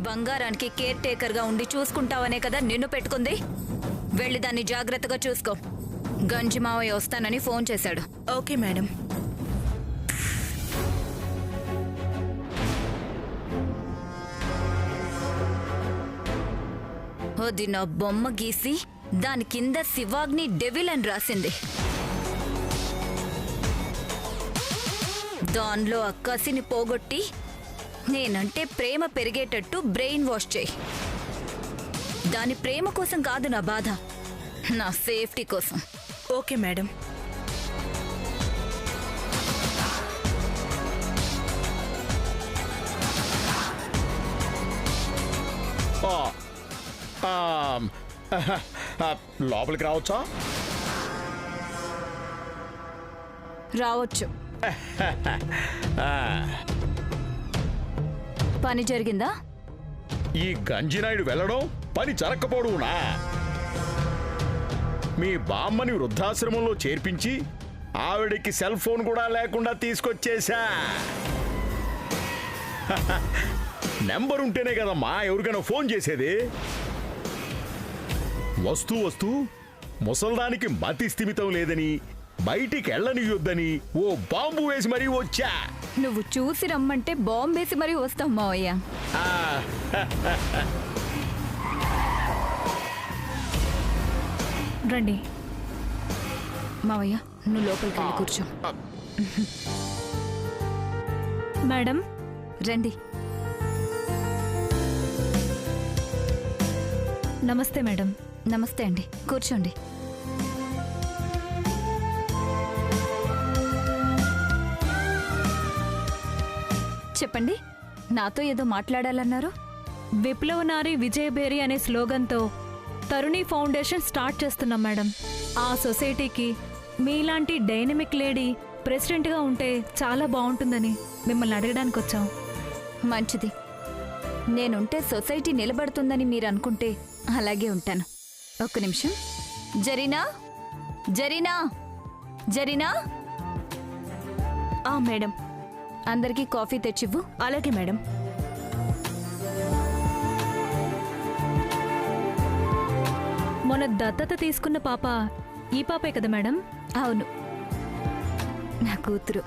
బంగారానికి care taker గా ఉండి చూసుకుంటావనే కదా నిన్ను పెట్టుకుంది. వెళ్ళి దాన్ని జాగ్రత్తగా చూసుకో. గంజి మావయ్య వస్తానని ఫోన్ చేశాడు. Okay madam. అది నా బొమ్మ గీసి దాని కింద శివాగ్ని డెవిల్ అని రాసింది. దానిలో ఆ కసిని పోగొట్టి నేనంటే ప్రేమ పెరిగేటట్టు బ్రెయిన్ వాష్ చేయి. దాని ప్రేమ కోసం కాదు నా బాధ, నా సేఫ్టీ కోసం. Okay madam. లోపలికి రావచ్చా? రావచ్చు. పని జరిగిందా? ఈ గంజినాయుడు వెళ్ళడం పని జరక్కపోవడునా? మీ బామ్మని వృద్ధాశ్రమంలో చేర్పించి ఆవిడికి సెల్ ఫోన్ కూడా లేకుండా తీసుకొచ్చేశా. నెంబర్ ఉంటేనే కదమ్మా ఎవరికైనా ఫోన్ చేసేది. వస్తూ వస్తూ ముసల్దానికి మతి స్థిమితం లేదని బయటికి వెళ్ళనియొద్దని ఓ బాంబు వేసి మరీ వచ్చా. నువ్వు చూసి రమ్మంటే బాంబేసి మరీ వస్తావు మావయ్య. రండి మావయ్య, నువ్వు లోపలికి వెళ్ళి కూర్చో. మేడం రండి. నమస్తే మేడం. నమస్తే అండి, కూర్చోండి. చెప్పండి, నాతో ఏదో మాట్లాడాలన్నారు. విప్లవనారి విజయబేరి అనే స్లోగన్తో తరుణి ఫౌండేషన్ స్టార్ట్ చేస్తున్నాం మేడం. ఆ సొసైటీకి మీలాంటి డైనమిక్ లేడీ ప్రెసిడెంట్గా ఉంటే చాలా బాగుంటుందని మిమ్మల్ని అడగడానికి వచ్చాం. మంచిది. నేనుంటే సొసైటీ నిలబడుతుందని మీరు అనుకుంటే అలాగే ఉంటాను. ఒక్క నిమిషం. జరీనా, జరీనా, జరీనా. మేడం. అందరికీ కాఫీ తెచ్చివ్వు. అలాగే మేడం. మొన్న దత్తత తీసుకున్న పాప ఈ పాపే కదా మేడం? అవును, నా కూతురు.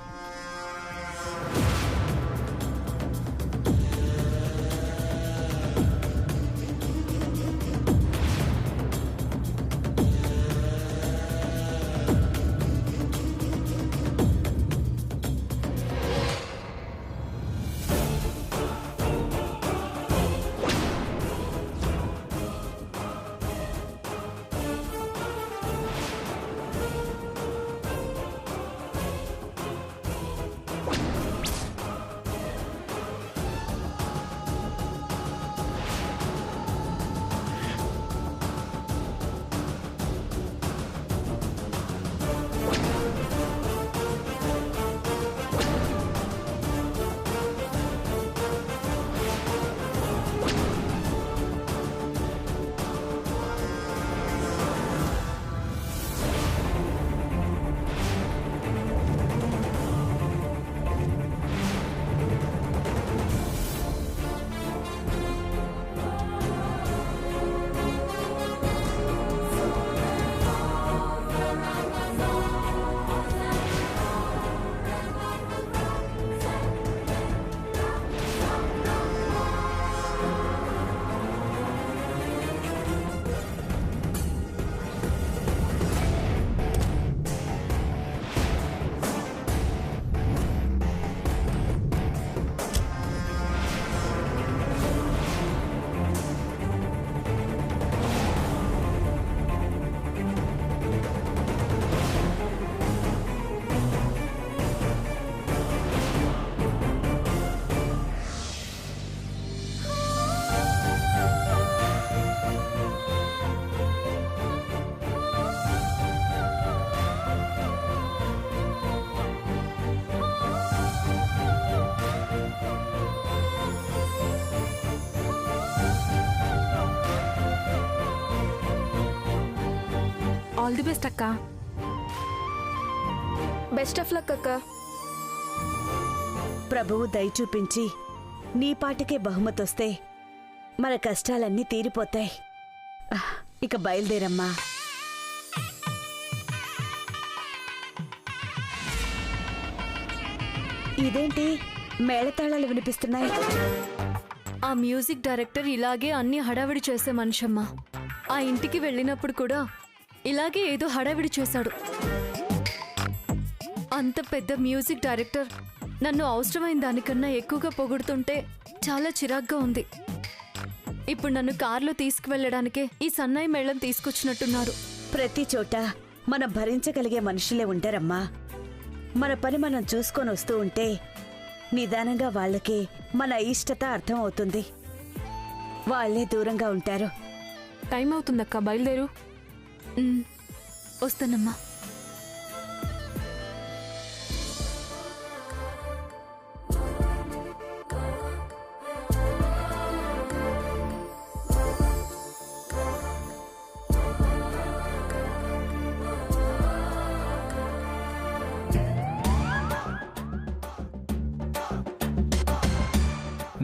ఆల్ ది బెస్ట్ అక్క. బెస్ట్ ఆఫ్ లక్ అక్క. ప్రభువు దయ చూపించి నీ పాటికే బహుమతొస్తే మన కష్టాలన్నీ తీరిపోతాయి. ఇక బయలుదేరమ్మా. ఇదేంటి మేళతాళాలు వినిపిస్తున్నాయి? ఆ మ్యూజిక్ డైరెక్టర్ ఇలాగే అన్ని హడావిడి చేసే మనిషమ్మా. ఆ ఇంటికి వెళ్ళినప్పుడు కూడా ఇలాగే ఏదో హడావిడి చేశాడు. అంత పెద్ద మ్యూజిక్ డైరెక్టర్ నన్ను అవసరమైన దానికన్నా ఎక్కువగా పొగుడుతుంటే చాలా చిరాగ్గా ఉంది. ఇప్పుడు నన్ను కారులో తీసుకువెళ్ళడానికే ఈ సన్నాయి మేళం తీసుకొచ్చినట్టున్నారు. ప్రతి చోట మనం భరించగలిగే మనుషులే ఉంటారమ్మా. మన పని మనం చూసుకొని వస్తూ ఉంటే నిదానంగా వాళ్ళకి మన అయిష్టత అర్థం అవుతుంది. వాళ్లే దూరంగా ఉంటారు. టైం అవుతుందక్క, బయలుదేరు. వస్తానమ్మా.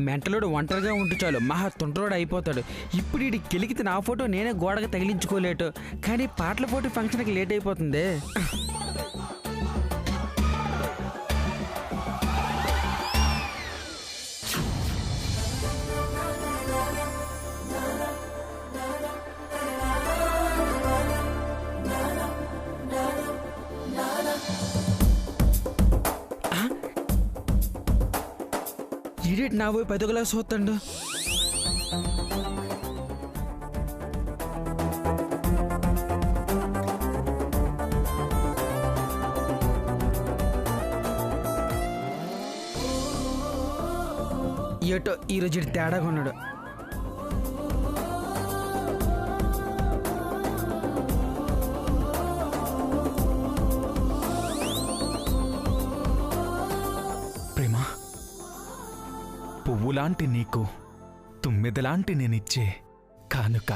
మెంటలోడు ఒంటరిగా ఉంటూ చాలు మహా తుంటరోడు అయిపోతాడు. ఇప్పుడు వీడికి కెలికితే నా ఫోటో నేనే గోడకు తగిలించుకోలేటు, కానీ పాటల పోటీ ఫంక్షన్కి లేట్ అయిపోతుంది. ఈడేటి నా పోయి 10 గ్లాసు వస్తాడు. ఏటో ఈరోజు ఇటు తేడాగా ఉన్నాడు. పువ్వులాంటి నీకు తుమ్మెదలాంటి నేనిచ్చే కానుక.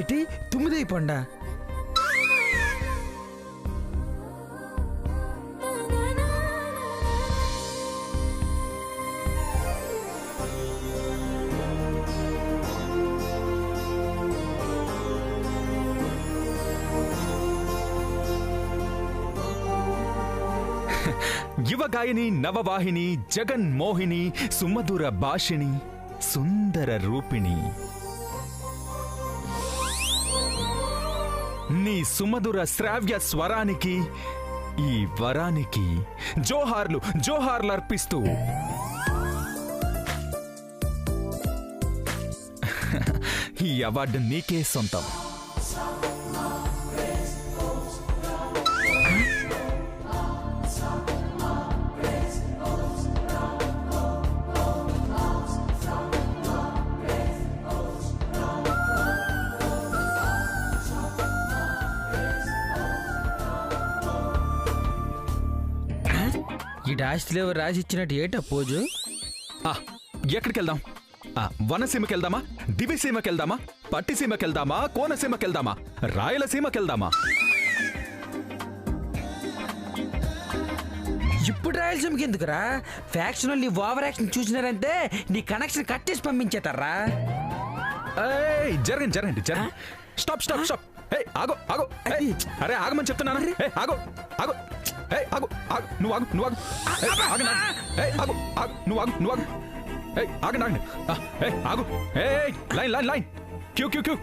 ఏటి 9 అయిపోండా? యువగాయని నవవాహిని జగన్మోహిని సుమధుర భాషిణి సుందర రూపిణి. నీ సుమధుర శ్రావ్య స్వరానికి ఈ వరానికి జోహార్లు జోహార్లు అర్పిస్తూ ఈ అవార్డు నీకే సొంతం. ఈ డాస్ట్లో రాసి ఇచ్చినట్టు ఏటా పోజు? ఎక్కడికి వెళ్దాం? వనసీమకి వెళ్దామా, దివిసీమకి వెళ్దామా, పట్టిసీమకి వెళ్దామా, కోనసీమకి వెళ్దామా, రాయలసీమకి వెళ్దామా? ఇప్పుడు రాయలసీమకి ఎందుకురా? ఫ్యాక్షన్ నీ ఓవర్ యాక్షన్ చూసినారంటే నీ కనెక్షన్ కట్టేసి పంపించేతారా? జరగండి జరగండి జరగండి. Stop stop stop. ఆగో ఆగో. అరే ఆగమని చెప్తున్నాను. ఆగో ఆగో. ఆగు ఆగు. నువ్వు ఆగు నువ్వు ఆగు. ఆగండి ఆగు ఆగు. నువ్వు ఆగు నువ్వు ఆగు. ఆగండి ఆగండి. ఆగు. Line line line. Queue queue queue.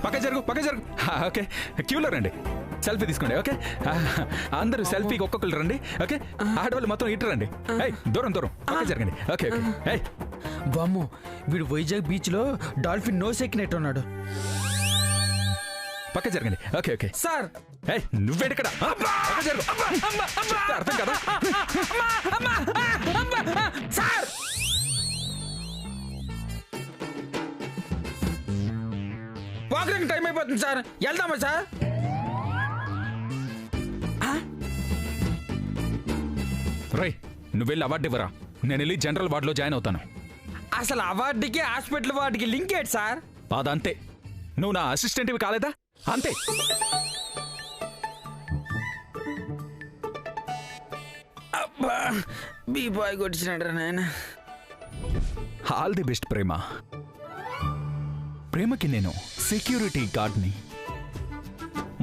పక్క జరుగు పక్క జరుగు. ఓకే క్యూలో రండి. సెల్ఫీ తీసుకోండి. ఓకే అందరూ సెల్ఫీకి ఒక్కొక్కరు రండి. ఓకే ఆడవాళ్ళు మొత్తం ఇటు రండి. దూరం దూరం పక్క జరగండి. Okay okay. బామ్ము వీడు వైజాగ్ బీచ్ లో డాల్ఫిన్ నోస్ ఎక్కినట్టు ఉన్నాడు. పక్క జరగండి. Okay okay sir. నువ్వేడిక్కడ అర్థం కదా? సార్ వాకింగ్ టైం అయిపోతుంది సార్, వెళ్దామా సార్? రై నువ్వు వెళ్ళి అవార్డు ఇవ్వరా, నేను వెళ్ళి జనరల్ వార్డులో జాయిన్ అవుతాను. అసలు అవార్డుకి హాస్పిటల్ వార్డుకి లింక్ ఏంటి సార్? అదంతే. నువ్వు నా అసిస్టెంట్వి కాలేదా? అంతే. అబ్బా బీ బాయ్ కొట్టించినాడు రా నాయన. ఆల్ ది బెస్ట్ ప్రేమ. ప్రేమకి నేను సెక్యూరిటీ గార్డ్ని,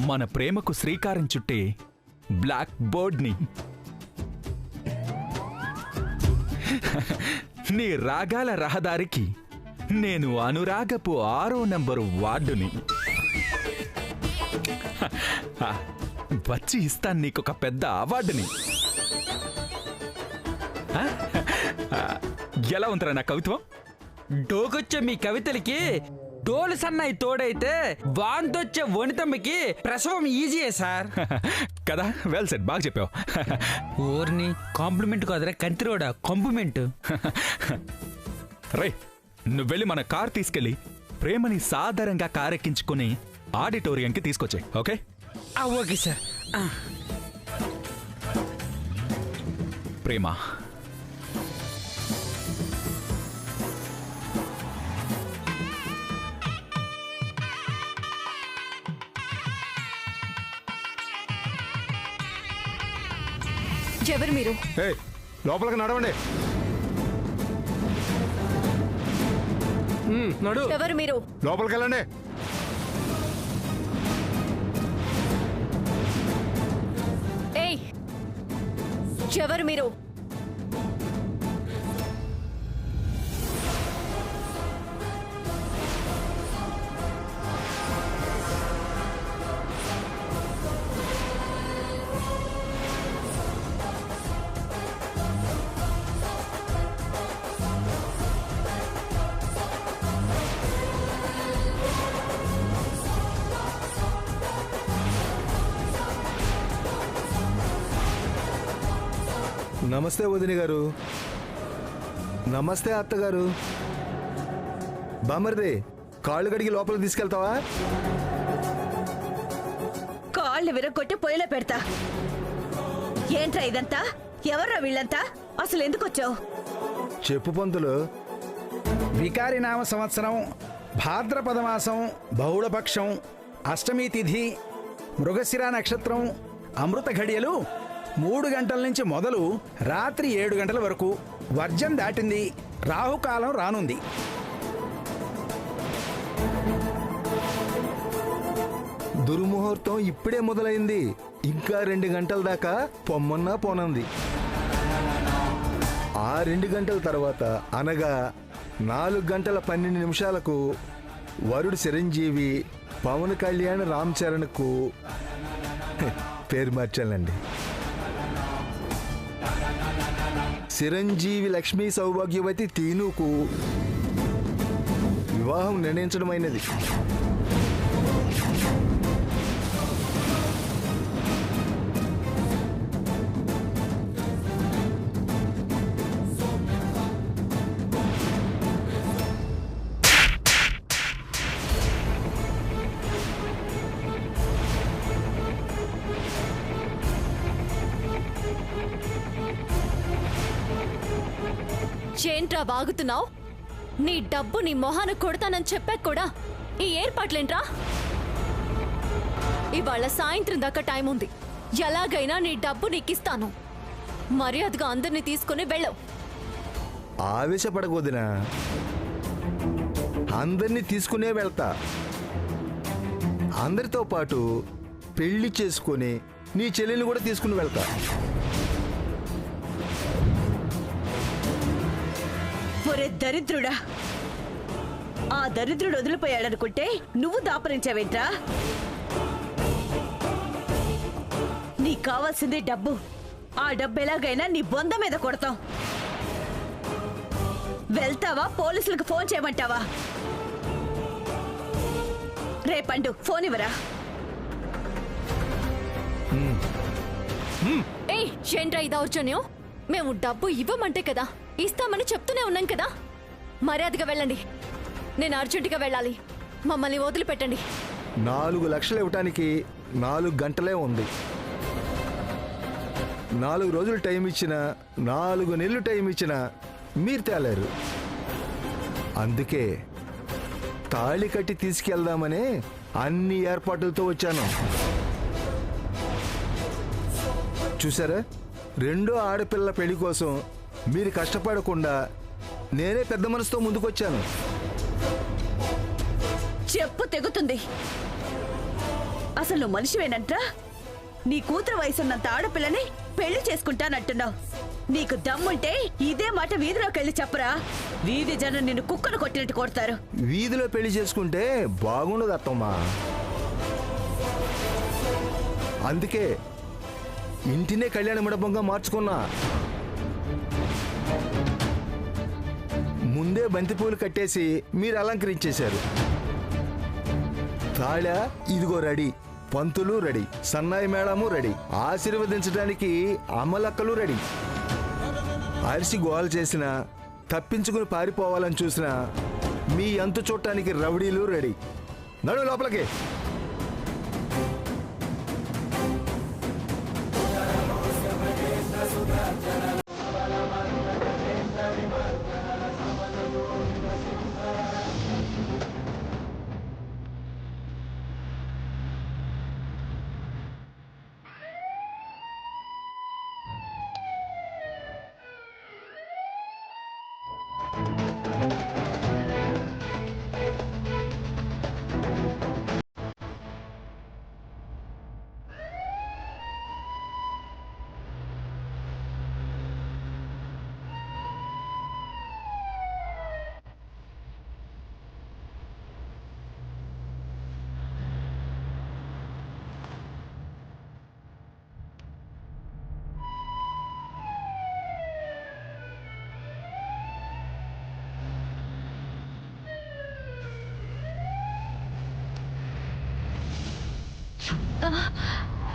మన ప్రేమకు శ్రీకారం చుట్టే బ్లాక్ బోర్డ్ని, నీ రాగాల రహదారికి నేను అనురాగపు 6వ నంబరు వార్డుని. వచ్చి ఇస్తాను నీకొక పెద్ద అవార్డుని. ఎలా ఉంటరా నా కవిత్వం? డోకొచ్చే మీ కవితలకి డోలు సన్నాయి తోడైతే వాంతొచ్చే వనితమ్మకి ప్రసవం ఈజీయే సార్. కదా, వెల్ సెట్, బాగా చెప్పావు. ఊరిని కాంప్లిమెంట్ కాదరా కంతిరోడా, కాంప్లిమెంట్. రే, నువ్వు వెళ్ళి మన కార్ తీసుకెళ్ళి ప్రేమని సాధారణంగా కారెక్కించుకుని ఆడిటోరియంకి తీసుకొచ్చాయి. ఓకే? Okay sir. ప్రేమ, ఎవరు మీరు? లోపలికి నడవండి. నడు. ఎవరు మీరు? లోపలికి వెళ్ళండి. ఏయ్, ఎవరు మీరు? నమస్తే వదిన గారు. నమస్తే అత్తగారు. బామర్ది, కాళ్ళు కడిగి లోపలికి తీసుకెళ్తావా? కాళ్ళు విరగొట్టి పొయ్యిలో పెడతా. ఏంట్రా ఇదంతా? ఎవర్రా వీళ్ళంతా? అసలు ఎందుకు వచ్చావు? చెప్పు పంతులు. వికారి నామ సంవత్సరం, భాద్రపద మాసం, బహుళపక్షం, అష్టమి తిథి, మృగశిర నక్షత్రం, అమృత ఘడియలు 3 గంటల నుంచి మొదలు రాత్రి 7 గంటల వరకు. వర్జం దాటింది, రాహుకాలం రానుంది. దుర్ముహూర్తం ఇప్పుడే మొదలైంది. ఇంకా 2 గంటల దాకా పొమ్మన్నా పోనంది. ఆ 2 గంటల తర్వాత అనగా 4 గంటల 12 నిమిషాలకు వరుడు చిరంజీవి పవన్ కళ్యాణ్ రామ్ చరణ్కు పేరు మార్చాలండి. చిరంజీవి లక్ష్మీ సౌభాగ్యవతి తీనుకు వివాహం నిర్ణయించడమైనది. ఏంట్రా వాగుతున్నావు? నీ డబ్బు నీ మొహాన కొడతానని చెప్పాక కూడా ఈ ఏర్పాట్లేంట్రా? ఇవాళ సాయంత్రం దాకా టైం ఉంది. ఎలాగైనా నీ డబ్బు నీకిస్తాను. మర్యాదగా అందరినీ తీసుకుని వెళ్ళవు. ఆవేశపడకూడదునా, అందరినీ తీసుకునే వెళ్తా. అందరితో పాటు పెళ్లి చేసుకుని నీ చెల్లెల్ని కూడా తీసుకుని వెళ్తా. ఒరే దరిద్రుడా, ఆ దరిద్రుడు వదిలిపోయాడనుకుంటే నువ్వు దాపరించావేంట్రా? నీకు కావాల్సింది డబ్బు. ఆ డబ్బు ఎలాగైనా నీ బొంద మీద కొడతాం. వెళ్తావా? పోలీసులకు ఫోన్ చేయమంటావా? రే పండు, ఫోన్ ఇవ్వరా. ఏయ్, ఏంట్రా ఈ దౌర్జన్యం? మేము డబ్బు ఇవ్వమంటే కదా ఇస్తామని చెప్తూనే ఉన్నాం కదా. మర్యాదగా వెళ్ళండి. నేను అర్జెంటుగా వెళ్ళాలి. మమ్మల్ని వదిలిపెట్టండి. 4 లక్షలు ఇవ్వటానికి 4 గంటలే ఉంది. 4 రోజులు టైం ఇచ్చినా, 4 నెలలు టైం ఇచ్చినా మీరు తేలేరు. అందుకే తాళి కట్టి తీసుకెళ్దామని అన్ని ఏర్పాట్లతో వచ్చాను. చూసారా, 2వ ఆడపిల్ల పెళ్లి కోసం మీరు కష్టపడకుండా నేనే పెద్ద మనసుతో ముందుకొచ్చాను. చెప్పు తెగుతుంది. అసలు నువ్వు మనిషివేనంట్రా? నీ కూతురు వయసున్నంత ఆడపిల్లని పెళ్లి చేసుకుంటానంటున్నావు. నీకు దమ్ముంటే ఇదే మాట వీధిలోకి వెళ్ళి చెప్పరా. వీధి జనం నిన్ను కుక్కను కొట్టినట్టు కొడతారు. వీధిలో పెళ్లి చేసుకుంటే బాగుండదు అత్తమ్మా. అందుకే ఇంటినే కళ్యాణ మండపంగా మార్చుకున్నా. ముందే బంతిపూలు కట్టేసి మీరు అలంకరించేశారు. తాళ ఇదిగో రెడీ, పంతులు రెడీ, సన్నాయి మేళము రెడీ, ఆశీర్వదించడానికి అమ్మలక్కలు రెడీ. అరిసి గోల చేసినా, తప్పించుకుని పారిపోవాలని చూసినా మీ అంతు చూడటానికి రౌడీలు రెడీ. నడు లోపలికి.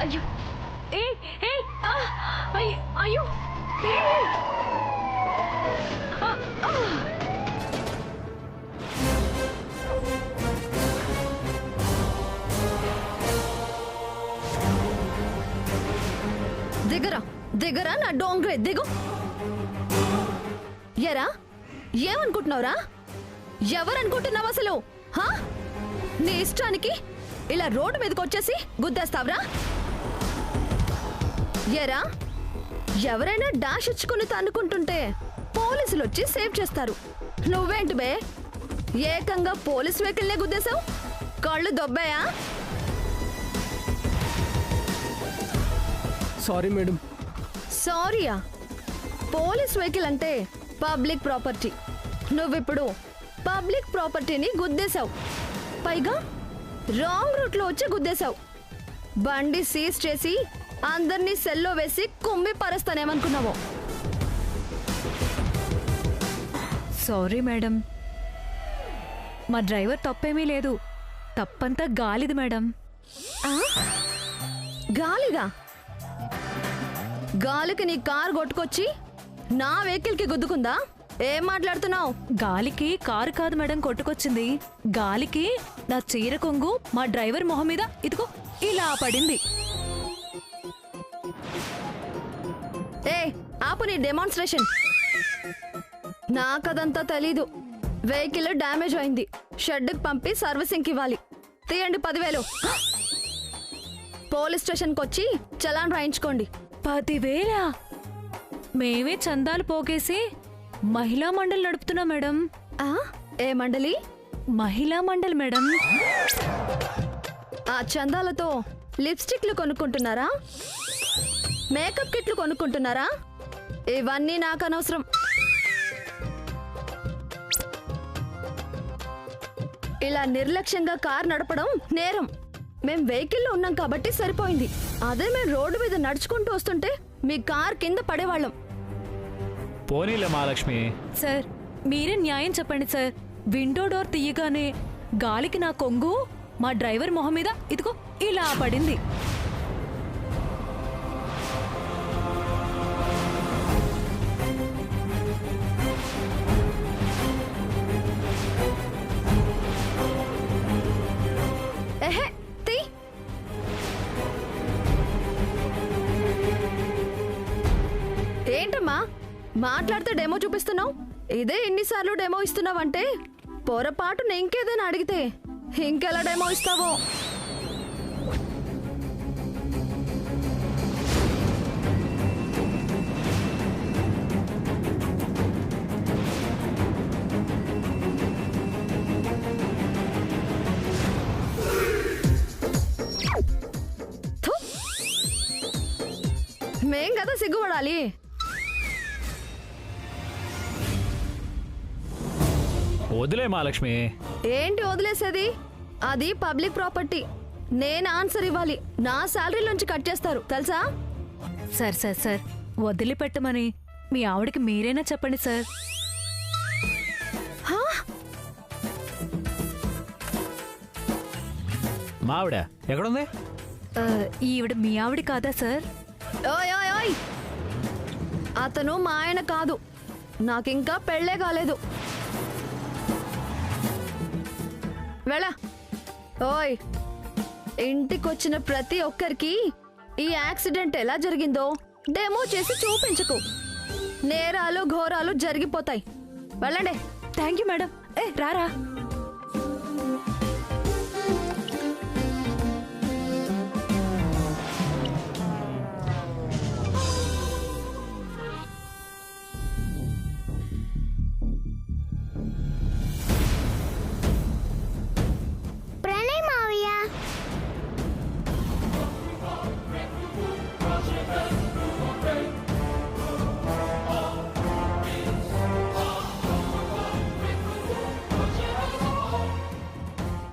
అయ్యో ఏ ఏ అయ్యో దిగరా దిగరా నా డోంగ్రే దిగు. ఎరా ఏమనుకుంటున్నావురా? ఎవరనుకుంటున్నావు అసలు? నీ ఇష్టానికి ఇలా రోడ్డు మీదకి వచ్చేసి గుద్దేస్తావురా? ఎరా ఎవరైనా డాష్ ఇచ్చుకుని తన్నుకుంటుంటే పోలీసులు వచ్చి సేవ్ చేస్తారు. నువ్వేంటి బే ఏకంగా పోలీస్ వెహికల్నే గుద్దేశావు? కళ్ళు దొబ్బాయా? Sorry madam. సారీయా? పోలీస్ వెహికల్ అంటే పబ్లిక్ ప్రాపర్టీ. నువ్విప్పుడు పబ్లిక్ ప్రాపర్టీని గుద్దేశావు. పైగా రాంగ్ రూట్లో వచ్చి గుద్దేశావు. బండి సీజ్ చేసి అందరినీ సెల్లో వేసి కుమ్మి పరుస్తానేమనుకున్నావు? సారీ మేడం, మా డ్రైవర్ తప్పేమీ లేదు. తప్పంతా గాలిది మేడం. గాలిగా? గాలికి నీ కారు కొట్టుకొచ్చి నా వెహికల్కి గుద్దుకుందా? ఏం మాట్లాడుతున్నావు? గాలికి కారు కాదు మేడం కొట్టుకొచ్చింది. గాలికి నా చీర కొంగు మా డ్రైవర్ మొహం మీద ఇదిగో ఇలా పడింది. ఏ ఆపు నీ డెమాన్స్ట్రేషన్. నాకదంతా తెలీదు. వెహికల్ డ్యామేజ్ అయింది. షెడ్కి పంపి సర్వీసింగ్కి ఇవ్వాలి. తీయండి 10,000. పోలీస్ స్టేషన్కి వచ్చి చలాన్ రాయించుకోండి. 10,000? మేమే చందాలు పోగేసి మహిళా మండలి నడుపుతున్నాం మేడం. ఏ మండలి? మహిళా మండలి మేడం. ఆ చందాలతో లిప్స్టిక్లు కొనుక్కుంటున్నారా? మేకప్ కిట్లు కొనుక్కుంటున్నారా? ఇవన్నీ నాకు అనవసరం. ఇలా నిర్లక్ష్యంగా కార్ నడపడం నేరం. మేం వెహికల్లో ఉన్నాం కాబట్టి సరిపోయింది. అదే మేము రోడ్డు మీద నడుచుకుంటూ వస్తుంటే మీ కార్ కింద పడేవాళ్ళం. పోనీలే మహాలక్ష్మి. సార్ మీరే న్యాయం చెప్పండి సార్. విండో డోర్ తీయగానే గాలికి నా కొంగు మా డ్రైవర్ మొహం మీద ఇదిగో ఇలా పడింది. ఏంటమ్మా మాట్లాడితే డెమో చూపిస్తున్నావు? ఇదే ఎన్నిసార్లు డెమో ఇస్తున్నావంటే పొరపాటున ఇంకేదైనా అడిగితే ఇంకెలా డెమో ఇస్తావో. మేం కదా సిగ్గుపడాలి. వదిలే మహాలక్ష్మి. ఏంటి వదిలేసేది? అది పబ్లిక్ ప్రాపర్టీ. నేను ఆన్సర్ ఇవ్వాలి. నా శాలరీ నుంచి కట్ చేస్తారు తెలుసా? సార్ వదిలిపెట్టమని మీ ఆవిడకి మీరైనా చెప్పండి సార్. మా ఆవిడ ఎక్కడుంది? ఈవిడ మీ ఆవిడ కాదా సార్? ఓయ్ ఓయ్ ఓయ్, అతను మా ఆయన కాదు. నాకింకా పెళ్ళే కాలేదు. వెళ్ళా. ఓయ్, ఇంటికొచ్చిన ప్రతి ఒక్కరికి ఈ యాక్సిడెంట్ ఎలా జరిగిందో డెమో చేసి చూపించకు. నేరాలు ఘోరాలు జరిగిపోతాయి. వెళ్ళండి. Thank you madam. రారా.